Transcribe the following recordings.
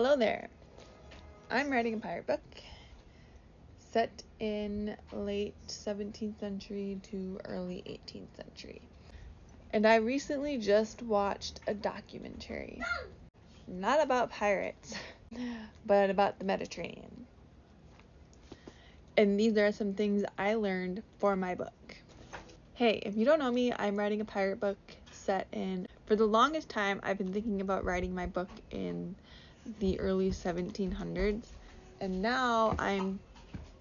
Hello there. I'm writing a pirate book set in late 17th century to early 18th century. And I recently just watched a documentary. Not about pirates, but about the Mediterranean. And these are some things I learned for my book. Hey, if you don't know me, I'm writing a pirate book set in... For the longest time, I've been thinking about writing my book in the early 1700s. And now I'm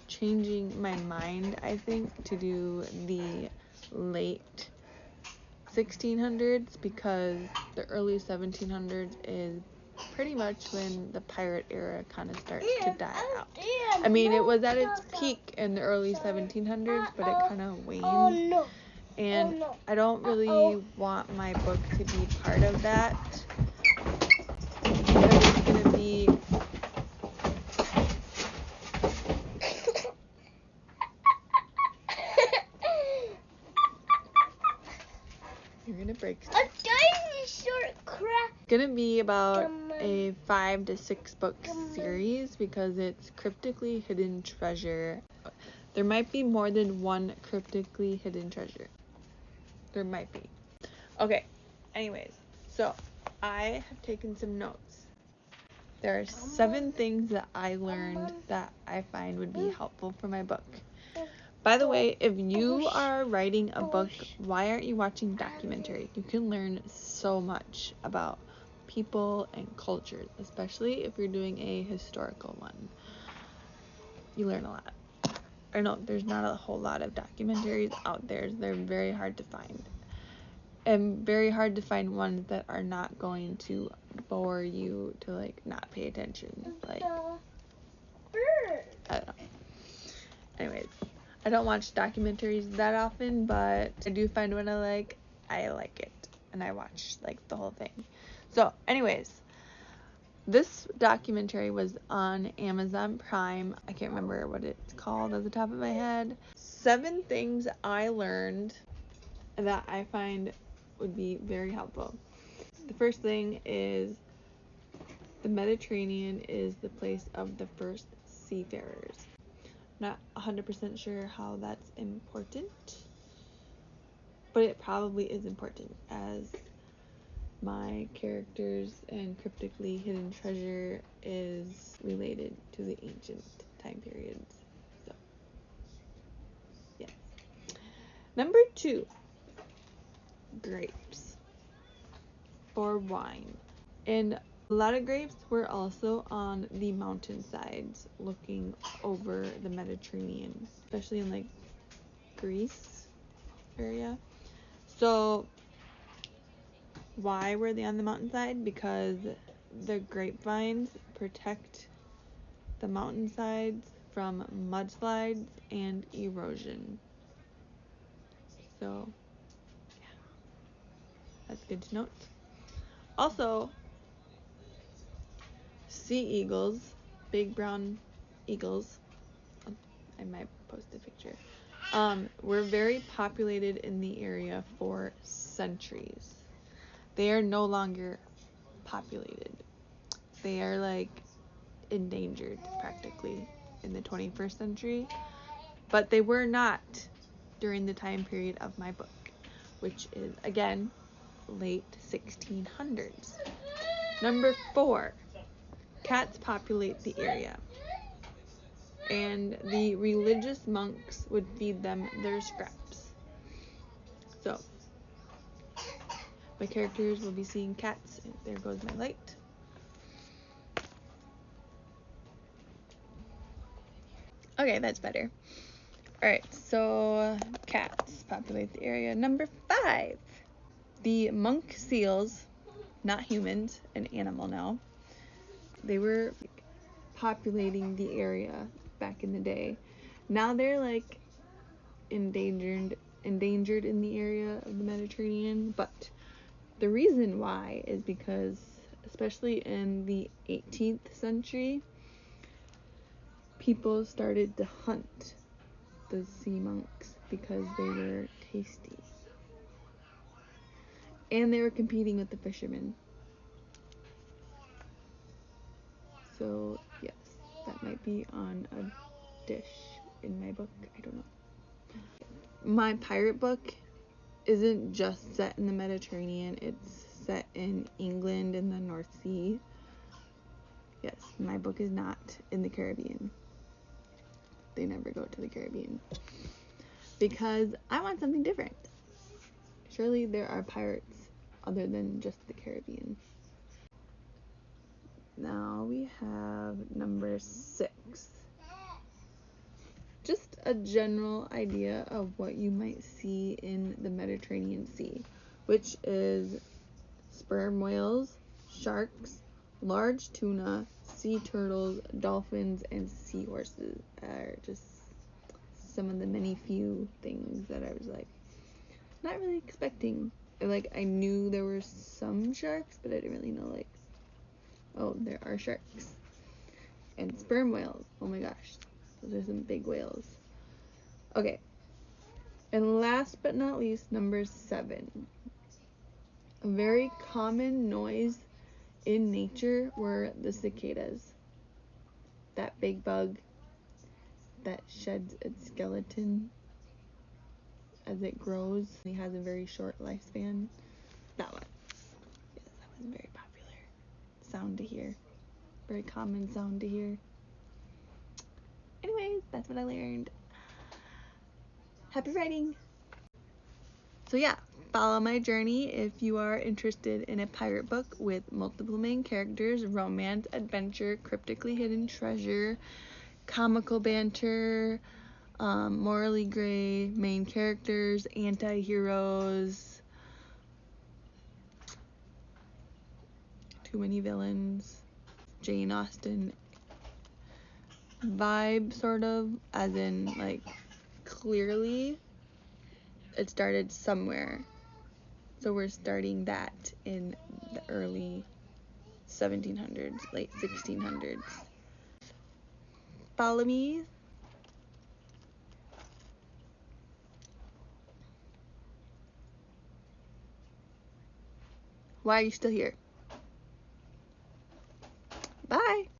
changing my mind, I think, to do the late 1600s, because the early 1700s is pretty much when the pirate era kind of starts to die out. I mean, it was at its peak in the early 1700s, but it kind of waned. And I don't really want my book to be part of that. Because it's going to be... You're going to break stuff. A dinosaur crack. It's going to be about a 5 to 6 book series because it's cryptically hidden treasure. There might be more than one cryptically hidden treasure. There might be. Okay, anyways, so I have taken some notes. There are 7 things that I learned that I find would be helpful for my book. By the way, if you are writing a book, why aren't you watching documentaries? You can learn so much about people and cultures, especially if you're doing a historical one. You learn a lot. I know there's not a whole lot of documentaries out there. They're very hard to find. And very hard to find ones that are not going to bore you to, like, not pay attention. Like, I don't know. Anyways, I don't watch documentaries that often, but I do find when I like it. And I watch, like, the whole thing. So, anyways, this documentary was on Amazon Prime. I can't remember what it's called off the top of my head. 7 things I learned that I find would be very helpful. The first thing is the Mediterranean is the place of the first seafarers. Not 100% sure how that's important, but it probably is important, as my characters and cryptically hidden treasure is related to the ancient time periods. So, yes. Number 2, grapes or wine. And a lot of grapes were also on the mountainsides looking over the Mediterranean, especially in, like, Greece area. So why were they on the mountainside? Because the grapevines protect the mountainsides from mudslides and erosion. So, yeah, that's good to note. Also, sea eagles, big brown eagles, I might post a picture, were very populated in the area for centuries. They are no longer populated. They are, like, endangered practically in the 21st century, but they were not during the time period of my book, which is, again, late 1600s. Number 4, cats populate the area, and the religious monks would feed them their scraps. So my characters will be seeing cats, and there goes my light. Okay, that's better. Alright, so cats populate the area. Number 5, the monk seals, not humans, an animal now. They were populating the area back in the day. Now they're, like, endangered in the area of the Mediterranean, but the reason why is because, especially in the 18th century, people started to hunt the sea monks because they were tasty. And they were competing with the fishermen. So yes, that might be on a dish in my book. I don't know. My pirate book isn't just set in the Mediterranean, it's set in England in the North Sea. Yes, my book is not in the Caribbean. They never go to the Caribbean. Because I want something different. Surely there are pirates other than just the Caribbean. Now we have number 6. Just a general idea of what you might see in the Mediterranean Sea, which is sperm whales, sharks, large tuna, sea turtles, dolphins, and seahorses are just some of the many few things that I was like not really expecting. Like, I knew there were some sharks, but I didn't really know, like, oh, there are sharks. And sperm whales. Oh my gosh. Those are some big whales. Okay. And last but not least, number 7. A very common noise in nature were the cicadas. That big bug that sheds its skeleton as it grows. It has a very short lifespan. That one. Yes, that was very popular sound to hear. Very common sound to hear. Anyways, that's what I learned. Happy writing! So yeah, follow my journey if you are interested in a pirate book with multiple main characters, romance, adventure, cryptically hidden treasure, comical banter, morally gray main characters, anti-heroes, too many villains, Jane Austen vibe, sort of, as in, like, clearly it started somewhere, so we're starting that in the early 1700s, late 1600s. Follow me. Why are you still here?